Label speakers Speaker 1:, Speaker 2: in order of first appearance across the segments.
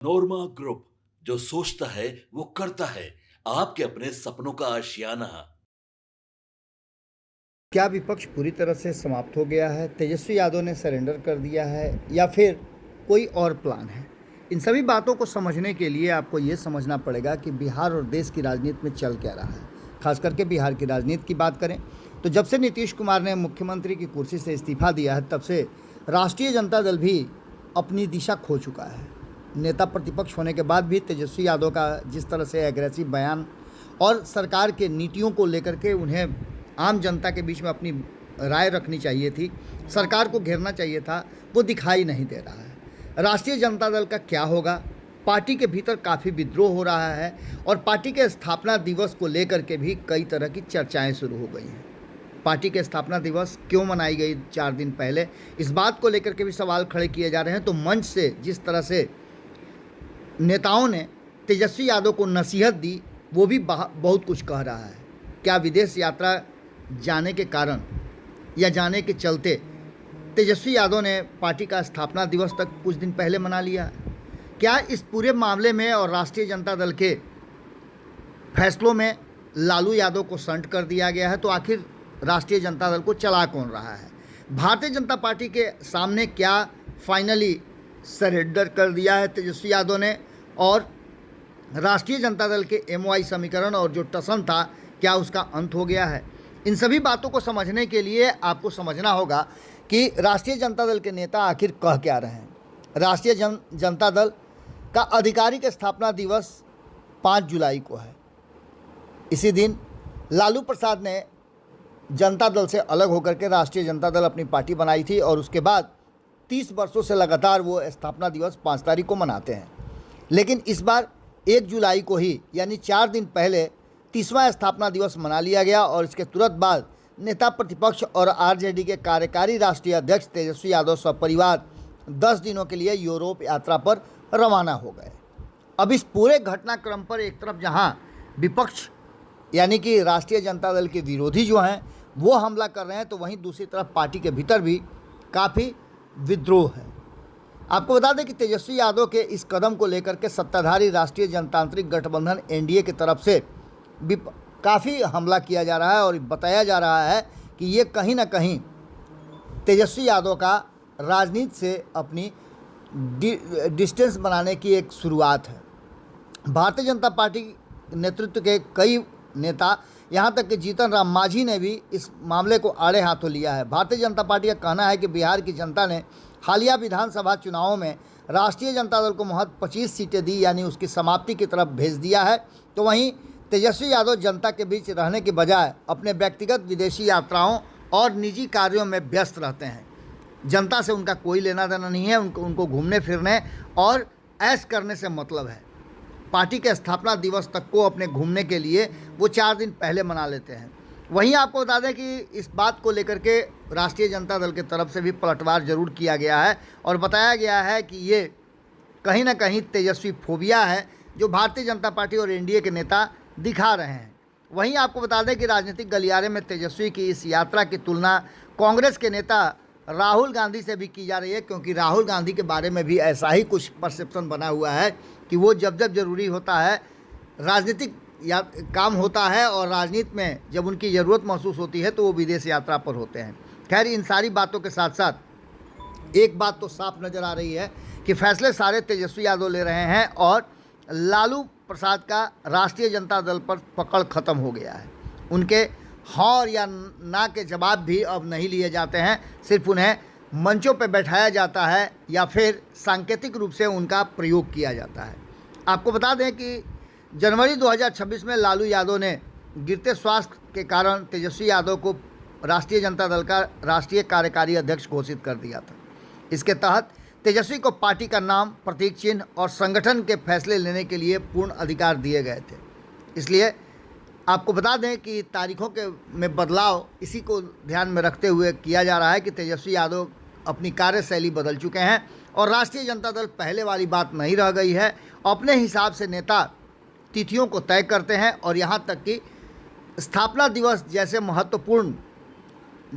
Speaker 1: नोरमा group, जो सोचता है वो करता है। आपके अपने सपनों का आशियाना।
Speaker 2: क्या विपक्ष पूरी तरह से समाप्त हो गया है? तेजस्वी यादव ने सरेंडर कर दिया है या फिर कोई और प्लान है? इन सभी बातों को समझने के लिए आपको ये समझना पड़ेगा कि बिहार और देश की राजनीति में चल क्या रहा है। खास करके बिहार की राजनीति की बात करें तो जब से नीतीश कुमार ने मुख्यमंत्री की कुर्सी से इस्तीफा दिया है, तब से राष्ट्रीय जनता दल भी अपनी दिशा खो चुका है। नेता प्रतिपक्ष होने के बाद भी तेजस्वी यादव का जिस तरह से एग्रेसिव बयान और सरकार के नीतियों को लेकर के उन्हें आम जनता के बीच में अपनी राय रखनी चाहिए थी, सरकार को घेरना चाहिए था, वो दिखाई नहीं दे रहा है। राष्ट्रीय जनता दल का क्या होगा? पार्टी के भीतर काफ़ी विद्रोह हो रहा है और पार्टी के स्थापना दिवस को लेकर के भी कई तरह की चर्चाएं शुरू हो गई हैं। पार्टी के स्थापना दिवस क्यों मनाई गई 4 दिन पहले, इस बात को लेकर के भी सवाल खड़े किए जा रहे हैं। तो मंच से जिस तरह से नेताओं ने तेजस्वी यादव को नसीहत दी, वो भी बहुत कुछ कह रहा है। क्या विदेश यात्रा जाने के कारण या जाने के चलते तेजस्वी यादव ने पार्टी का स्थापना दिवस तक कुछ दिन पहले मना लिया? क्या इस पूरे मामले में और राष्ट्रीय जनता दल के फैसलों में लालू यादव को संट कर दिया गया है? तो आखिर राष्ट्रीय जनता दल को चला कौन रहा है? भारतीय जनता पार्टी के सामने क्या फाइनली सरेंडर कर दिया है तेजस्वी यादव ने, और राष्ट्रीय जनता दल के MOI समीकरण और जो टसन था, क्या उसका अंत हो गया है? इन सभी बातों को समझने के लिए आपको समझना होगा कि राष्ट्रीय जनता दल के नेता आखिर कह क्या रहे हैं। राष्ट्रीय जनता दल का आधिकारिक स्थापना दिवस 5 जुलाई को है। इसी दिन लालू प्रसाद ने जनता दल से अलग होकर के राष्ट्रीय जनता दल अपनी पार्टी बनाई थी और उसके बाद 30 वर्षों से लगातार वो स्थापना दिवस 5 तारीख को मनाते हैं। लेकिन इस बार 1 जुलाई को ही, यानी 4 दिन पहले 30वां स्थापना दिवस मना लिया गया और इसके तुरंत बाद नेता प्रतिपक्ष और RJD के कार्यकारी राष्ट्रीय अध्यक्ष तेजस्वी यादव सपरिवार 10 दिनों के लिए यूरोप यात्रा पर रवाना हो गए। अब इस पूरे घटनाक्रम पर एक तरफ जहां विपक्ष यानी कि राष्ट्रीय जनता दल के विरोधी जो हैं वो हमला कर रहे हैं, तो वहीं दूसरी तरफ पार्टी के भीतर भी काफ़ी विद्रोह है। आपको बता दें कि तेजस्वी यादव के इस कदम को लेकर के सत्ताधारी राष्ट्रीय जनतांत्रिक गठबंधन NDA की तरफ से भी काफ़ी हमला किया जा रहा है और बताया जा रहा है कि ये कहीं ना कहीं तेजस्वी यादव का राजनीति से अपनी डिस्टेंस बनाने की एक शुरुआत है। भारतीय जनता पार्टी नेतृत्व के कई नेता, यहाँ तक कि जीतन राम मांझी ने भी इस मामले को आड़े हाथों लिया है। भारतीय जनता पार्टी का कहना है कि बिहार की जनता ने हालिया विधानसभा चुनावों में राष्ट्रीय जनता दल को महज 25 सीटें दी, यानी उसकी समाप्ति की तरफ भेज दिया है। तो वहीं तेजस्वी यादव जनता के बीच रहने के बजाय अपने व्यक्तिगत विदेशी यात्राओं और निजी कार्यों में व्यस्त रहते हैं। जनता से उनका कोई लेना देना नहीं है, उनको घूमने फिरने और ऐश करने से मतलब है। पार्टी के स्थापना दिवस तक को अपने घूमने के लिए वो 4 दिन पहले मना लेते हैं। वहीं आपको बता दें कि इस बात को लेकर के राष्ट्रीय जनता दल की तरफ से भी पलटवार जरूर किया गया है और बताया गया है कि ये कहीं ना कहीं तेजस्वी फोबिया है जो भारतीय जनता पार्टी और NDA के नेता दिखा रहे हैं। वहीं आपको बता दें कि राजनीतिक गलियारे में तेजस्वी की इस यात्रा की तुलना कांग्रेस के नेता राहुल गांधी से भी की जा रही है, क्योंकि राहुल गांधी के बारे में भी ऐसा ही कुछ परसेप्शन बना हुआ है कि वो जब जब जरूरी होता है, राजनीतिक या काम होता है और राजनीति में जब उनकी ज़रूरत महसूस होती है तो वो विदेश यात्रा पर होते हैं। खैर, इन सारी बातों के साथ साथ एक बात तो साफ नज़र आ रही है कि फैसले सारे तेजस्वी यादव ले रहे हैं और लालू प्रसाद का राष्ट्रीय जनता दल पर पकड़ ख़त्म हो गया है। उनके हाँ और या ना के जवाब भी अब नहीं लिए जाते हैं, सिर्फ उन्हें मंचों पर बैठाया जाता है या फिर सांकेतिक रूप से उनका प्रयोग किया जाता है। आपको बता दें कि जनवरी 2026 में लालू यादव ने गिरते स्वास्थ्य के कारण तेजस्वी यादव को राष्ट्रीय जनता दल का राष्ट्रीय कार्यकारी अध्यक्ष घोषित कर दिया था। इसके तहत तेजस्वी को पार्टी का नाम, प्रतीक चिन्ह और संगठन के फैसले लेने के लिए पूर्ण अधिकार दिए गए थे। इसलिए आपको बता दें कि तारीखों के में बदलाव इसी को ध्यान में रखते हुए किया जा रहा है कि तेजस्वी यादव अपनी कार्यशैली बदल चुके हैं और राष्ट्रीय जनता दल पहले वाली बात नहीं रह गई है। अपने हिसाब से नेता तिथियों को तय करते हैं और यहाँ तक कि स्थापना दिवस जैसे महत्वपूर्ण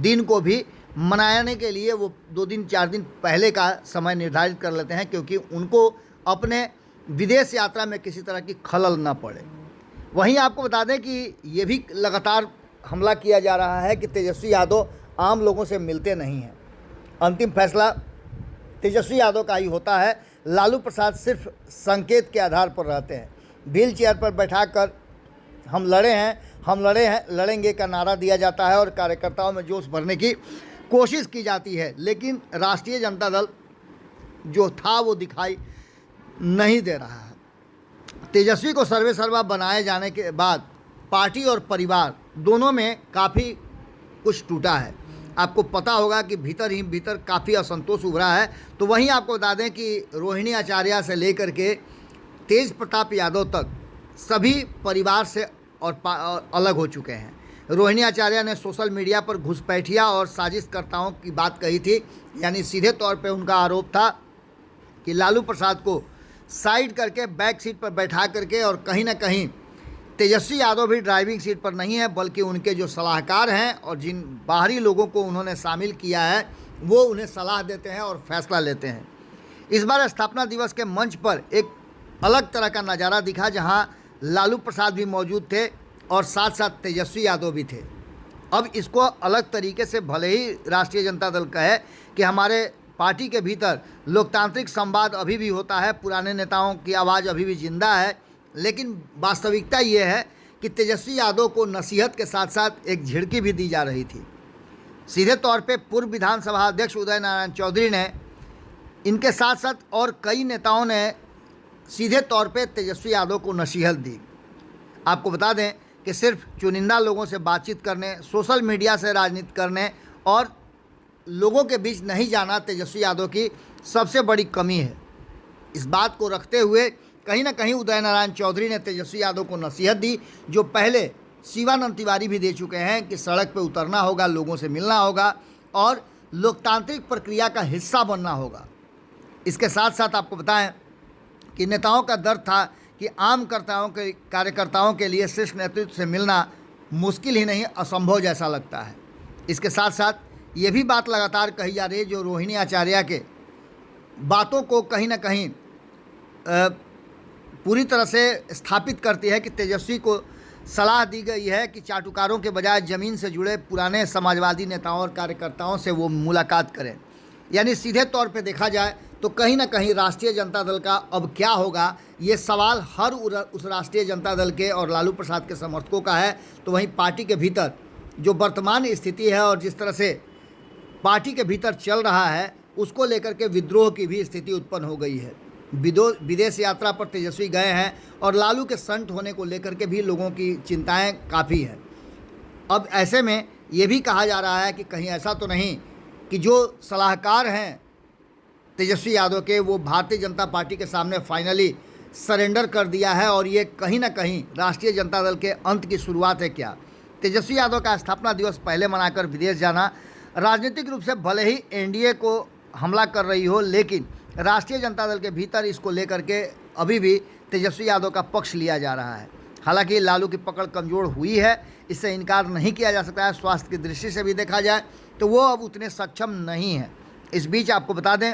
Speaker 2: दिन को भी मनाने के लिए वो 2 दिन 4 दिन पहले का समय निर्धारित कर लेते हैं, क्योंकि उनको अपने विदेश यात्रा में किसी तरह की खलल न पड़े। वहीं आपको बता दें कि ये भी लगातार हमला किया जा रहा है कि तेजस्वी यादव आम लोगों से मिलते नहीं हैं। अंतिम फैसला तेजस्वी यादव का ही होता है। लालू प्रसाद सिर्फ संकेत के आधार पर रहते हैं। व्हील चेयर पर बैठाकर हम लड़े हैं, लड़ेंगे का नारा दिया जाता है और कार्यकर्ताओं में जोश भरने की कोशिश की जाती है, लेकिन राष्ट्रीय जनता दल जो था वो दिखाई नहीं दे रहा है। तेजस्वी को सर्वे सर्वा बनाए जाने के बाद पार्टी और परिवार दोनों में काफ़ी कुछ टूटा है। आपको पता होगा कि भीतर ही भीतर काफ़ी असंतोष उभरा है। तो वहीं आपको बता दें कि रोहिणी आचार्य से लेकर के तेज प्रताप यादव तक सभी परिवार से और अलग हो चुके हैं। रोहिणी आचार्य ने सोशल मीडिया पर घुसपैठिया और साजिशकर्ताओं की बात कही थी, यानी सीधे तौर पे उनका आरोप था कि लालू प्रसाद को साइड करके बैक सीट पर बैठा करके, और कहीं ना कहीं तेजस्वी यादव भी ड्राइविंग सीट पर नहीं है, बल्कि उनके जो सलाहकार हैं और जिन बाहरी लोगों को उन्होंने शामिल किया है वो उन्हें सलाह देते हैं और फैसला लेते हैं। इस बार स्थापना दिवस के मंच पर एक अलग तरह का नज़ारा दिखा, जहां लालू प्रसाद भी मौजूद थे और साथ साथ तेजस्वी यादव भी थे। अब इसको अलग तरीके से भले ही राष्ट्रीय जनता दल कहे कि हमारे पार्टी के भीतर लोकतांत्रिक संवाद अभी भी होता है, पुराने नेताओं की आवाज़ अभी भी जिंदा है, लेकिन वास्तविकता ये है कि तेजस्वी यादव को नसीहत के साथ साथ एक झिड़की भी दी जा रही थी। सीधे तौर पे पूर्व विधानसभा अध्यक्ष उदय नारायण चौधरी ने, इनके साथ साथ और कई नेताओं ने सीधे तौर पे तेजस्वी यादव को नसीहत दी। आपको बता दें कि सिर्फ चुनिंदा लोगों से बातचीत करने, सोशल मीडिया से राजनीति करने और लोगों के बीच नहीं जाना तेजस्वी यादव की सबसे बड़ी कमी है। इस बात को रखते हुए कहीं ना कहीं उदय नारायण चौधरी ने तेजस्वी यादव को नसीहत दी, जो पहले शिवानंद तिवारी भी दे चुके हैं कि सड़क पर उतरना होगा, लोगों से मिलना होगा और लोकतांत्रिक प्रक्रिया का हिस्सा बनना होगा। इसके साथ साथ आपको बताएं कि नेताओं का डर था कि आम कार्यकर्ताओं के लिए शीर्ष नेतृत्व से मिलना मुश्किल ही नहीं, असंभव जैसा लगता है। इसके साथ साथ ये भी बात लगातार कही जा रही है, जो रोहिणी आचार्य के बातों को कहीं ना कहीं पूरी तरह से स्थापित करती है कि तेजस्वी को सलाह दी गई है कि चाटुकारों के बजाय ज़मीन से जुड़े पुराने समाजवादी नेताओं और कार्यकर्ताओं से वो मुलाकात करें। यानी सीधे तौर पे देखा जाए तो कहीं ना कहीं राष्ट्रीय जनता दल का अब क्या होगा, ये सवाल हर उस राष्ट्रीय जनता दल के और लालू प्रसाद के समर्थकों का है। तो वहीं पार्टी के भीतर जो वर्तमान स्थिति है और जिस तरह से पार्टी के भीतर चल रहा है, उसको लेकर के विद्रोह की भी स्थिति उत्पन्न हो गई है। विदेश यात्रा पर तेजस्वी गए हैं और लालू के संट होने को लेकर के भी लोगों की चिंताएं काफ़ी हैं। अब ऐसे में ये भी कहा जा रहा है कि कहीं ऐसा तो नहीं कि जो सलाहकार हैं तेजस्वी यादव के, वो भारतीय जनता पार्टी के सामने फाइनली सरेंडर कर दिया है और ये कहीं ना कहीं राष्ट्रीय जनता दल के अंत की शुरुआत है क्या। तेजस्वी यादव का स्थापना दिवस पहले मनाकर विदेश जाना राजनीतिक रूप से भले ही एनडीए को हमला कर रही हो, लेकिन राष्ट्रीय जनता दल के भीतर इसको लेकर के अभी भी तेजस्वी यादव का पक्ष लिया जा रहा है। हालांकि लालू की पकड़ कमज़ोर हुई है, इससे इनकार नहीं किया जा सकता है। स्वास्थ्य की दृष्टि से भी देखा जाए तो वो अब उतने सक्षम नहीं है। इस बीच आपको बता दें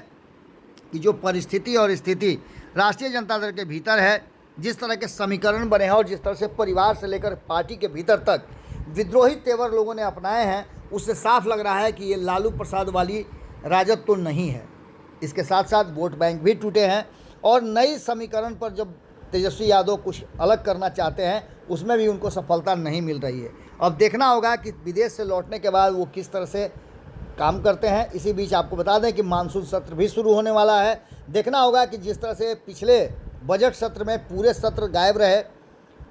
Speaker 2: कि जो परिस्थिति और स्थिति राष्ट्रीय जनता दल के भीतर है, जिस तरह के समीकरण बने हैं और जिस तरह से परिवार से लेकर पार्टी के भीतर तक विद्रोही तेवर लोगों ने अपनाए हैं, उससे साफ लग रहा है कि ये लालू प्रसाद वाली राजद तो नहीं है। इसके साथ साथ वोट बैंक भी टूटे हैं और नई समीकरण पर जब तेजस्वी यादव कुछ अलग करना चाहते हैं, उसमें भी उनको सफलता नहीं मिल रही है। अब देखना होगा कि विदेश से लौटने के बाद वो किस तरह से काम करते हैं। इसी बीच आपको बता दें कि मानसून सत्र भी शुरू होने वाला है। देखना होगा कि जिस तरह से पिछले बजट सत्र में पूरे सत्र गायब रहे,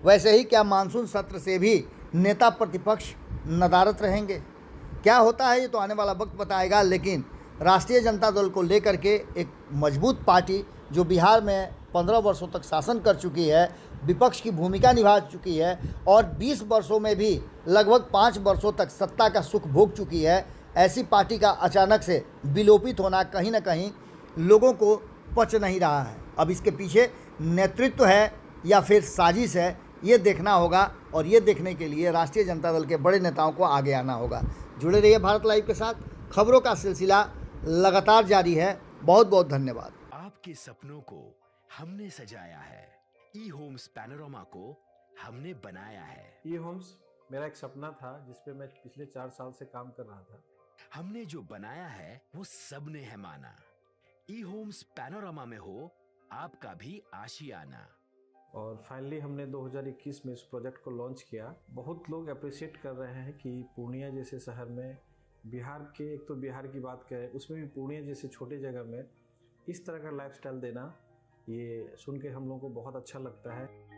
Speaker 2: वैसे ही क्या मानसून सत्र से भी नेता प्रतिपक्ष नदारद रहेंगे। क्या होता है ये तो आने वाला वक्त बताएगा, लेकिन राष्ट्रीय जनता दल को लेकर के एक मजबूत पार्टी जो बिहार में 15 वर्षों तक शासन कर चुकी है, विपक्ष की भूमिका निभा चुकी है और 20 वर्षों में भी लगभग 5 वर्षों तक सत्ता का सुख भोग चुकी है, ऐसी पार्टी का अचानक से विलोपित होना कहीं ना कहीं लोगों को पच नहीं रहा है। अब इसके पीछे नेतृत्व है या फिर साजिश है, ये देखना होगा और ये देखने के लिए राष्ट्रीय जनता दल के बड़े नेताओं को आगे आना होगा। जुड़े रहिए भारत लाइव के साथ, खबरों का सिलसिला लगातार जारी है। बहुत बहुत धन्यवाद।
Speaker 3: आपके सपनों को हमने सजाया है। ई होम्स पैनोरामा को हमने बनाया है।
Speaker 4: ई होम्स मेरा एक सपना था जिस पे मैं पिछले 4 साल से काम कर रहा था।
Speaker 3: हमने जो बनाया है वो सबने है माना। ई होम्स पैनोरामा में हो आपका भी आशियाना।
Speaker 4: और फाइनली हमने 2021 में इस प्रोजेक्ट को लॉन्च किया। बहुत लोग अप्रिशिएट कर रहे हैं कि पूर्णिया जैसे शहर में, बिहार के, एक तो बिहार की बात करें उसमें भी पूर्णिया जैसे छोटे जगह में इस तरह का लाइफस्टाइल देना, ये सुन के हम लोगों को बहुत अच्छा लगता है।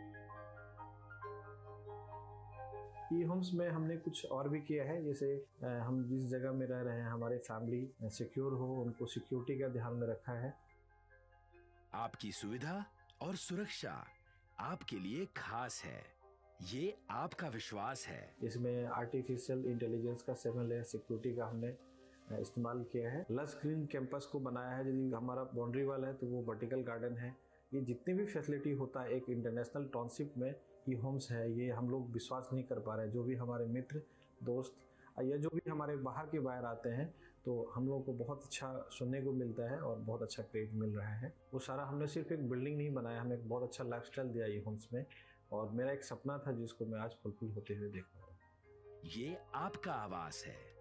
Speaker 4: ई होम्स में हमने कुछ और भी किया है, जैसे हम जिस जगह में रह रहे हैं हमारे फैमिली सिक्योर हो, उनको सिक्योरिटी का ध्यान में रखा है।
Speaker 3: आपकी सुविधा और सुरक्षा आपके लिए खास है, ये आपका विश्वास है।
Speaker 4: इसमें आर्टिफिशियल इंटेलिजेंस का 7 लेयर सिक्योरिटी का हमने इस्तेमाल किया है। लस ग्रीन कैंपस को बनाया है। यदि हमारा बाउंड्री वाल है तो वो वर्टिकल गार्डन है। ये जितनी भी फैसिलिटी होता है एक इंटरनेशनल टाउनशिप में, ई होम्स है, ये हम लोग विश्वास नहीं कर पा रहे हैं। जो भी हमारे मित्र दोस्त या जो भी हमारे बाहर के बाहर आते हैं तो हम लोगों को बहुत अच्छा सुनने को मिलता है और बहुत अच्छा क्रेडिट मिल रहा है। वो सारा हमने सिर्फ एक बिल्डिंग नहीं बनाया, हमें एक बहुत अच्छा लाइफस्टाइल दिया ई होम्स में, और मेरा एक सपना था जिसको मैं आज फुलफिल होते हुए देख पा रहा हूँ।
Speaker 3: ये आपका आवास है।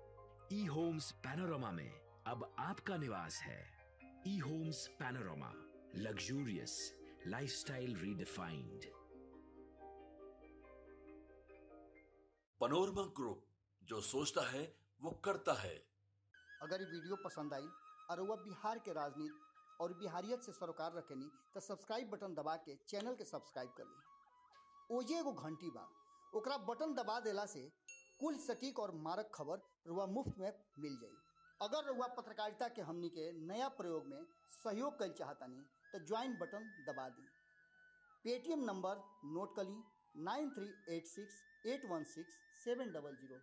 Speaker 3: ई होम्स पैनोरामा में अब आपका निवास है। E homes panorama, luxurious lifestyle redefined.
Speaker 1: Panorama group, जो सोचता है वो करता है।
Speaker 2: अगर ये वीडियो पसंद आई और वह बिहार के राजनीति और बिहारियत से सरोकार रखेनी तो सब्सक्राइब बटन दबा के चैनल के सब्सक्राइब कर ली। ओजे एगो घंटी बा, ओकरा बटन दबा देला से कुल सटीक और मारक खबर रुआ मुफ्त में मिल जाई। अगर रुआ पत्रकारिता के हमनी के नया प्रयोग में सहयोग कर चाहतानी तो ज्वाइन बटन दबा दी। पेटीएम नंबर नोट कर ली 9386816700।